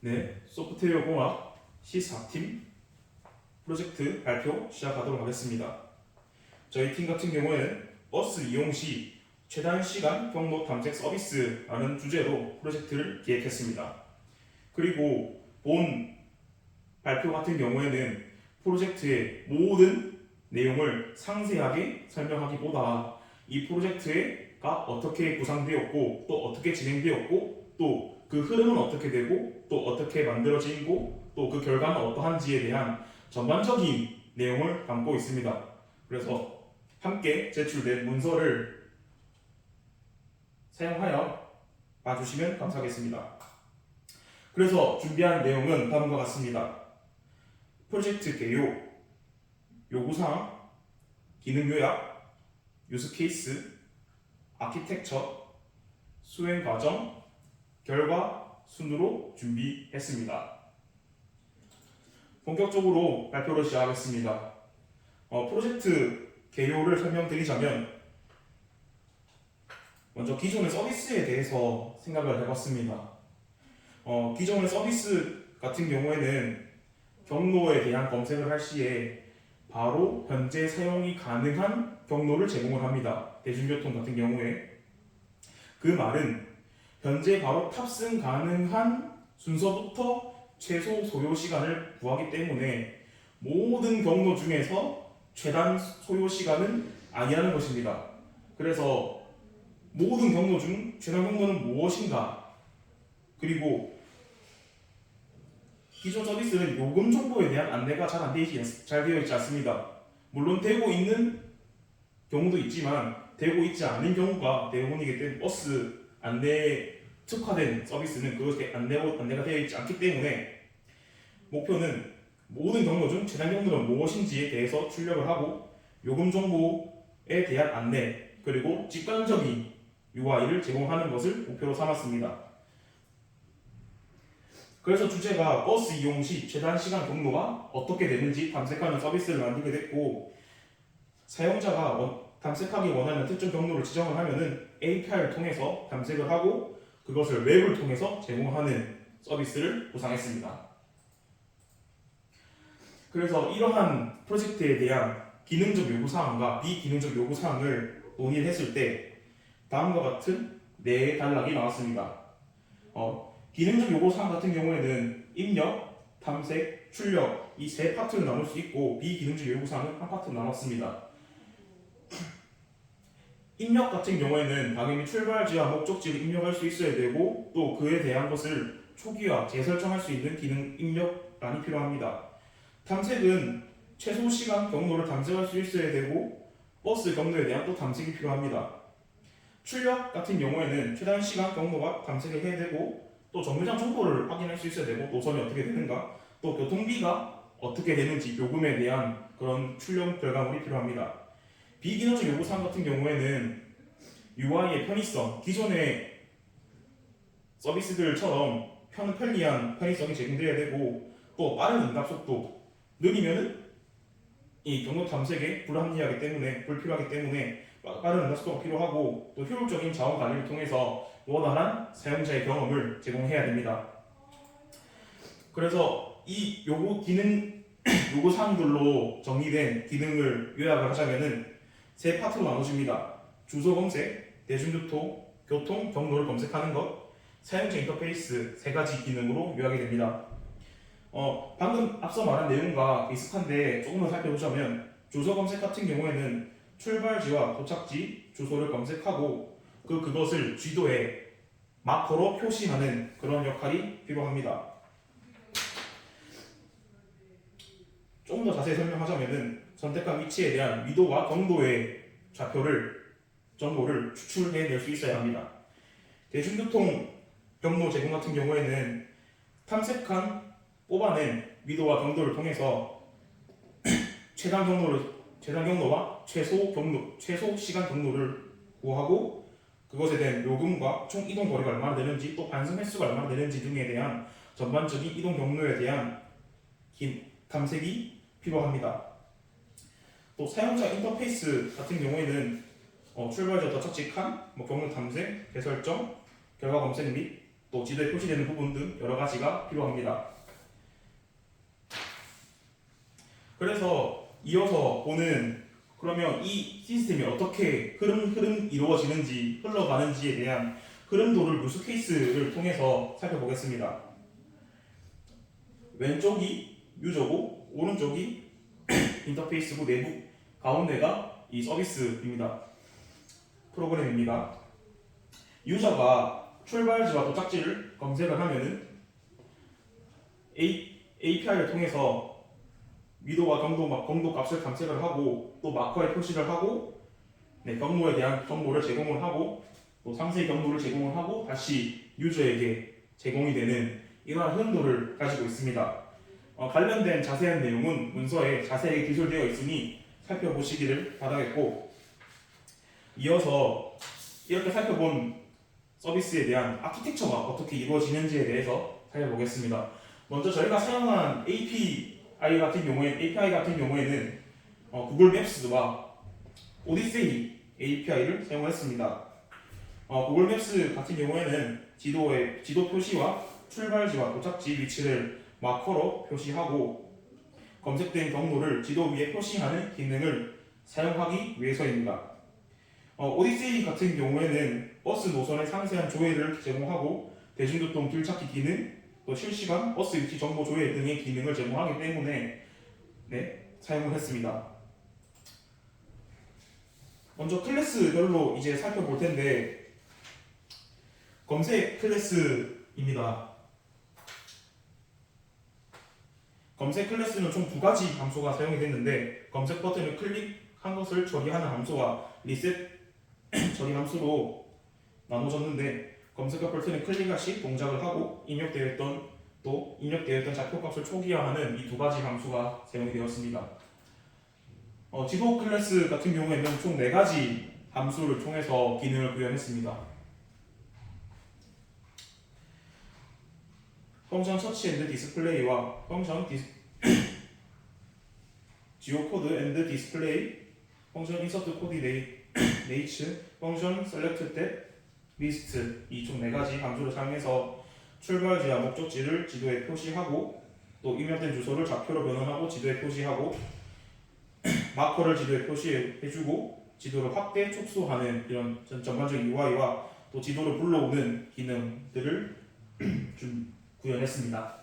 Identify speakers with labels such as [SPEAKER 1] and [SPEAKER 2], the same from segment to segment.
[SPEAKER 1] 네, 소프트웨어 공학 C4팀 프로젝트 발표 시작하도록 하겠습니다. 저희 팀 같은 경우에는 버스 이용 시 최단 시간 경로 탐색 서비스라는 주제로 프로젝트를 기획했습니다. 그리고 본 발표 같은 경우에는 프로젝트의 모든 내용을 상세하게 설명하기보다 이 프로젝트가 어떻게 구상되었고 또 어떻게 진행되었고 또 그 흐름은 어떻게 되고 또 어떻게 만들어지고 또 그 결과는 어떠한지에 대한 전반적인 내용을 담고 있습니다. 그래서 함께 제출된 문서를 사용하여 봐주시면 감사하겠습니다. 그래서 준비한 내용은 다음과 같습니다. 프로젝트 개요, 요구사항, 기능 요약, 유스 케이스, 아키텍처, 수행 과정, 결과 순으로 준비했습니다. 본격적으로 발표를 시작하겠습니다. 프로젝트 개요를 설명드리자면 먼저 기존의 서비스에 대해서 생각을 해봤습니다. 기존의 서비스 같은 경우에는 경로에 대한 검색을 할 시에 바로 현재 사용이 가능한 경로를 제공을 합니다. 대중교통 같은 경우에 그 말은 현재 바로 탑승 가능한 순서부터 최소 소요 시간을 구하기 때문에 모든 경로 중에서 최단 소요 시간은 아니라는 것입니다. 그래서 모든 경로 중 최단 경로는 무엇인가? 그리고 기존 서비스는 요금 정보에 대한 안내가 잘 되어 있지 않습니다. 물론 되고 있는 경우도 있지만 되고 있지 않은 경우가 대부분이기 때문에 버스 안내에 특화된 서비스는 그것이 안내가 되어 있지 않기 때문에 목표는 모든 경로 중 최단 경로는 무엇인지에 대해서 출력을 하고 요금 정보에 대한 안내 그리고 직관적인 UI를 제공하는 것을 목표로 삼았습니다. 그래서 주제가 버스 이용 시 최단 시간 경로가 어떻게 되는지 탐색하는 서비스를 만들게 됐고 사용자가 탐색하기 원하는 특정 경로를 지정을 하면은 API를 통해서 탐색을 하고 그것을 웹을 통해서 제공하는 서비스를 구상했습니다. 그래서 이러한 프로젝트에 대한 기능적 요구사항과 비기능적 요구사항을 논의를 했을 때 다음과 같은 네 단락이 나왔습니다. 기능적 요구사항 같은 경우에는 입력, 탐색, 출력 이 세 파트로 나눌 수 있고 비기능적 요구사항은 한 파트로 나눴습니다. 입력 같은 경우에는 당연히 출발지와 목적지를 입력할 수 있어야 되고 또 그에 대한 것을 초기화, 재설정할 수 있는 기능 입력란이 필요합니다. 탐색은 최소 시간 경로를 탐색할 수 있어야 되고 버스 경로에 대한 또 탐색이 필요합니다. 출력 같은 경우에는 최단 시간 경로가 탐색을 해야 되고 또 정류장 정보를 확인할 수 있어야 되고 노선이 어떻게 되는가 또 교통비가 어떻게 되는지 요금에 대한 그런 출력 결과물이 필요합니다. 비기능적 요구사항 같은 경우에는 UI의 편의성, 기존의 서비스들처럼 편리한 편의성이 제공되어야 되고 또 빠른 응답 속도, 느리면은 이 경로 탐색에 불필요하기 때문에 빠른 응답 속도가 필요하고 또 효율적인 자원 관리를 통해서 원활한 사용자의 경험을 제공해야 됩니다. 그래서 이 요구사항들로 정리된 기능을 요약을 하자면은 세 파트로 나눠집니다. 주소 검색, 대중교통, 교통, 경로를 검색하는 것, 사용자 인터페이스 세 가지 기능으로 요약이 됩니다. 방금 앞서 말한 내용과 비슷한데 조금 더 살펴보자면 주소 검색 같은 경우에는 출발지와 도착지 주소를 검색하고 그것을 지도에 마커로 표시하는 그런 역할이 필요합니다. 조금 더 자세히 설명하자면은 선택한 위치에 대한 위도와 경도의 정보를 추출해낼 수 있어야 합니다. 대중교통 경로 제공 같은 경우에는 뽑아낸 위도와 경도를 통해서 최단 경로와 최소 시간 경로를 구하고 그것에 대한 요금과 총 이동 거리가 얼마나 되는지 또 반성 횟수가 얼마나 되는지 등에 대한 전반적인 이동 경로에 대한 탐색이 필요합니다. 또 사용자 인터페이스 같은 경우에는 출발지와 도착지 칸, 경로 탐색, 개설정, 결과 검색 및 또 지도에 표시되는 부분 등 여러 가지가 필요합니다. 그래서 이어서 보는 그러면 이 시스템이 어떻게 흐름 이루어지는지 흘러가는지에 대한 흐름도를 무수 케이스를 통해서 살펴보겠습니다. 왼쪽이 유저고 오른쪽이 인터페이스고 내부 가운데가 이 서비스입니다. 프로그램입니다. 유저가 출발지와 도착지를 검색을 하면은 API를 통해서 위도와 경도 값을 감색을 하고 또 마커에 표시를 하고 경로에 대한 정보를 제공을 하고 또 상세 경로를 제공을 하고 다시 유저에게 제공이 되는 이러한 흐름도를 가지고 있습니다. 관련된 자세한 내용은 문서에 자세하게 기술되어 있으니 살펴보시기를 바라겠고 이어서 이렇게 살펴본 서비스에 대한 아키텍처가 어떻게 이루어지는지에 대해서 살펴보겠습니다. 먼저 저희가 사용한 API 같은 경우에는 구글 맵스와 오디세이 API를 사용했습니다. 구글 맵스 같은 경우에는 지도 표시와 출발지와 도착지 위치를 마커로 표시하고 검색된 경로를 지도 위에 표시하는 기능을 사용하기 위해서입니다. 오디세이 같은 경우에는 버스 노선의 상세한 조회를 제공하고 대중교통 줄찾기 기능, 또 실시간 버스 위치 정보 조회 등의 기능을 제공하기 때문에 사용을 했습니다. 먼저 클래스별로 이제 살펴볼 텐데 검색 클래스입니다. 검색 클래스는 총 두 가지 함수가 사용이 됐는데 검색 버튼을 클릭한 것을 처리하는 함수와 리셋 처리 함수로 나눠졌는데 검색어 버튼을 클릭할 시 동작을 하고 입력되어 있던 좌표값을 초기화하는 이 두 가지 함수가 사용이 되었습니다. 지도 클래스 같은 경우에는 총 4가지 함수를 통해서 기능을 구현했습니다. 펑션 서치 앤드 디스플레이와 펑션 지오코드 앤드 디스플레이, 펑션 인서트 코디네이츠, 펑션 셀렉트 탭, 리스트 이 총 4가지 함수를 사용해서 출발지와 목적지를 지도에 표시하고 또 입력된 주소를 좌표로 변환하고 지도에 표시하고 마커를 지도에 표시해주고 지도를 확대, 축소하는 이런 전반적인 UI와 또 지도를 불러오는 기능들을 좀 구현했습니다.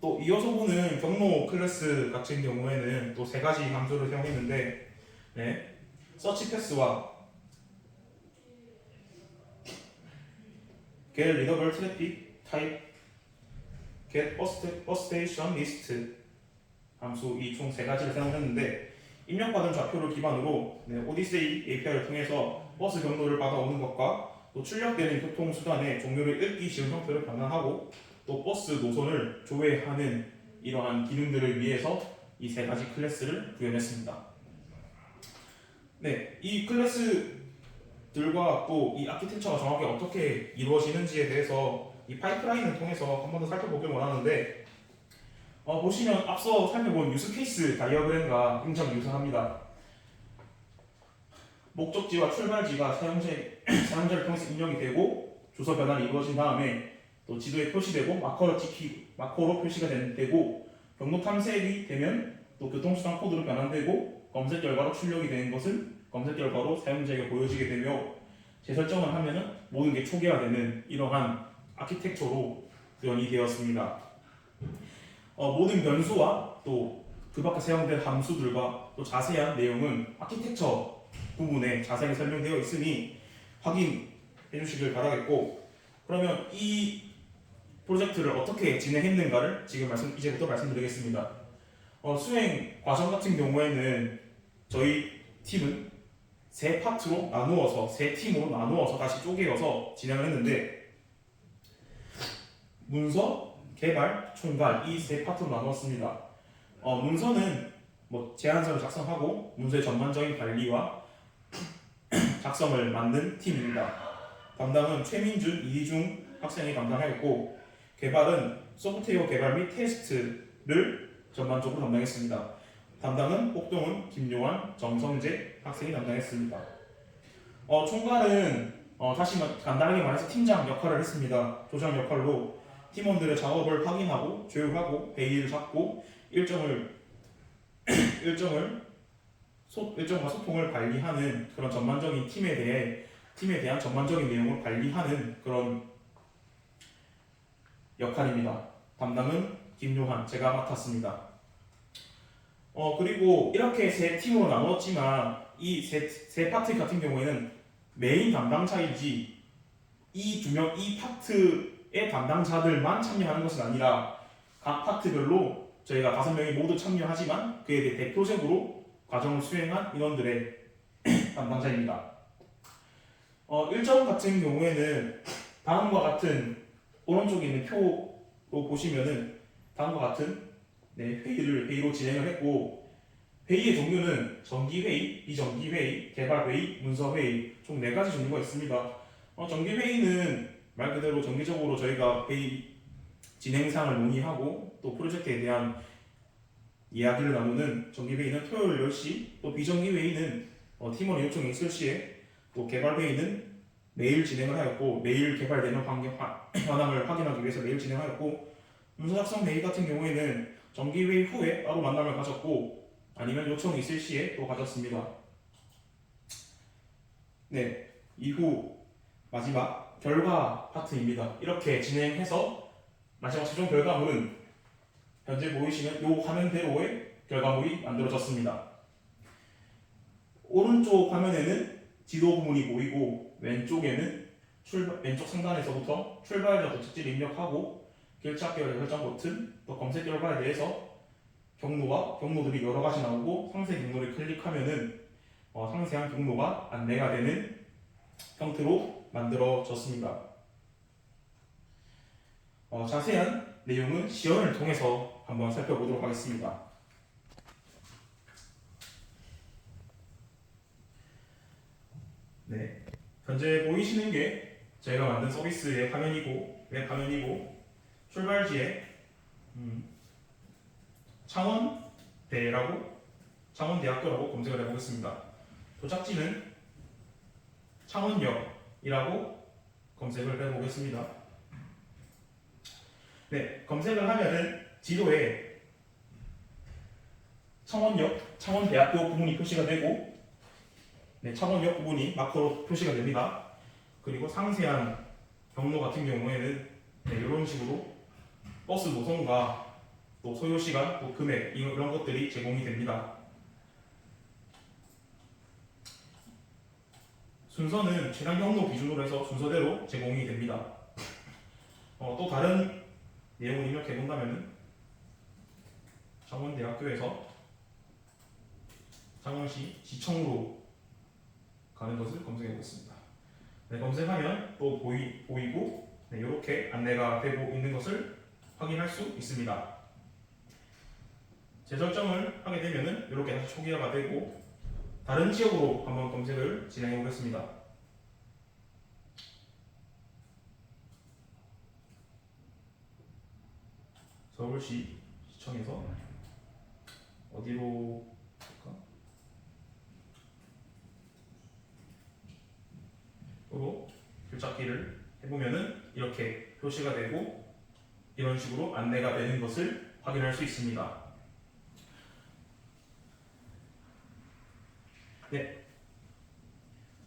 [SPEAKER 1] 또 이어서 보는 경로 클래스 같은 경우에는 또 3가지 함수를 사용했는데 서치 패스와 get readable traffic type, get bus station list 함수 이 총 3가지를 사용했는데 입력받은 좌표를 기반으로 오디세이 API를 통해서 버스 경로를 받아오는 것과 또 출력되는 교통수단의 종류를 읽기 쉬운 형태로 변환하고 또 버스 노선을 조회하는 이러한 기능들을 위해서 이 3가지 클래스를 구현했습니다. 이 클래스들과 또 이 아키텍처가 정확히 어떻게 이루어지는지에 대해서 이 파이프라인을 통해서 한 번 더 살펴보길 원하는데 보시면 앞서 살펴본 유스케이스 다이어그램과 굉장히 유사합니다. 목적지와 출발지가 사용자를 통해서 입력이 되고 주소 변환이 이루어진 다음에 또 지도에 표시되고 마커로 표시가 되고 경로 탐색이 되면 또 교통수단 코드로 변환되고 검색 결과로 출력이 되는 것은 검색 결과로 사용자에게 보여지게 되며 재설정을 하면은 모든 게 초기화되는 이러한 아키텍처로 구현이 되었습니다. 모든 변수와 또 그 밖에 사용된 함수들과 또 자세한 내용은 아키텍처 부분에 자세하게 설명되어 있으니 확인해 주시길 바라겠고 그러면 이 프로젝트를 어떻게 진행했는가를 이제부터 말씀드리겠습니다. 수행 과정 같은 경우에는 저희 팀은 세 팀으로 나누어서 다시 쪼개어서 진행을 했는데 문서, 개발, 총괄 이 3파트로 나누었습니다. 문서는 제안서를 작성하고 문서의 전반적인 관리와 작성을 맡는 팀입니다. 담당은 최민준, 이희중 학생이 담당하였고 개발은 소프트웨어 개발 및 테스트를 전반적으로 담당했습니다. 담당은 꼭동은, 김요한, 정성재 학생이 담당했습니다. 총괄은 다시 간단하게 말해서 팀장 역할을 했습니다. 조장 역할로 팀원들의 작업을 확인하고 조율하고 회의를 잡고 일정과 소통을 관리하는 그런 전반적인 팀에 대한 전반적인 내용을 관리하는 그런 역할입니다. 담당은 김요한 제가 맡았습니다. 그리고 이렇게 세 팀으로 나눴지만 이 세 파트 같은 경우에는 메인 담당자이지 이 파트의 담당자들만 참여하는 것은 아니라 각 파트별로 저희가 5명이 모두 참여하지만 그에 대해 대표적으로 과정을 수행한 인원들의 담당자입니다. 일정 같은 경우에는 다음과 같은 오른쪽에 있는 표로 보시면은 다음과 같은 회의로 진행을 했고 회의의 종류는 정기회의, 비정기회의, 개발회의, 문서회의 총 4가지 종류가 있습니다. 정기회의는 말 그대로 정기적으로 저희가 회의 진행상을 논의하고 또 프로젝트에 대한 이야기를 나누는 정기회의는 토요일 10시, 또 비정기회의는 팀원 요청이 있을 시에, 또 개발회의는 매일 진행을 하였고 매일 개발되는 현황을 확인하기 위해서 매일 진행하였고 문서 작성 회의 같은 경우에는 정기회의 후에 따로 만남을 가졌고 아니면 요청이 있을 시에 또 가졌습니다. 이후 마지막 결과 파트입니다. 이렇게 진행해서 마지막 최종 결과물은 현재 보이시는 이 화면대로의 결과물이 만들어졌습니다. 오른쪽 화면에는 지도 부분이 보이고 왼쪽에는 왼쪽 상단에서부터 출발자 도착지를 입력하고 길찾기와 결정 버튼, 또 검색 결과에 대해서 경로들이 여러 가지 나오고 상세 경로를 클릭하면은 상세한 경로가 안내가 되는 형태로 만들어졌습니다. 자세한 내용은 시연을 통해서 한번 살펴보도록 하겠습니다. 현재 보이시는 게 저희가 만든 서비스의 웹 화면이고 출발지에 창원대학교라고 검색을 해보겠습니다. 도착지는 창원역이라고 검색을 해보겠습니다. 검색을 하면은 지도에 창원역, 창원대학교 부분이 표시가 되고 창원역 부분이 마커로 표시가 됩니다. 그리고 상세한 경로 같은 경우에는 이런 식으로 버스 노선과 또 소요 시간, 또 금액 이런 것들이 제공이 됩니다. 순서는 최단 경로 기준으로 해서 순서대로 제공이 됩니다. 또 다른 내용을 입력해 본다면은 창원대학교에서 창원시 지청으로 가는 것을 검색해 보겠습니다. 검색하면 또 보이고 이렇게 안내가 되고 있는 것을 확인할 수 있습니다. 재설정을 하게 되면 이렇게 다시 초기화가 되고 다른 지역으로 한번 검색을 진행해 보겠습니다. 서울시 시청에서 어디로 갈까? 로 길찾기를 해보면은 이렇게 표시가 되고 이런 식으로 안내가 되는 것을 확인할 수 있습니다.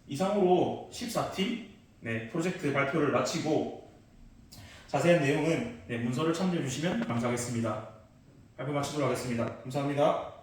[SPEAKER 1] 이상으로 14팀 프로젝트 발표를 마치고 자세한 내용은 문서를 참조해 주시면 감사하겠습니다. 발표 마치도록 하겠습니다. 감사합니다.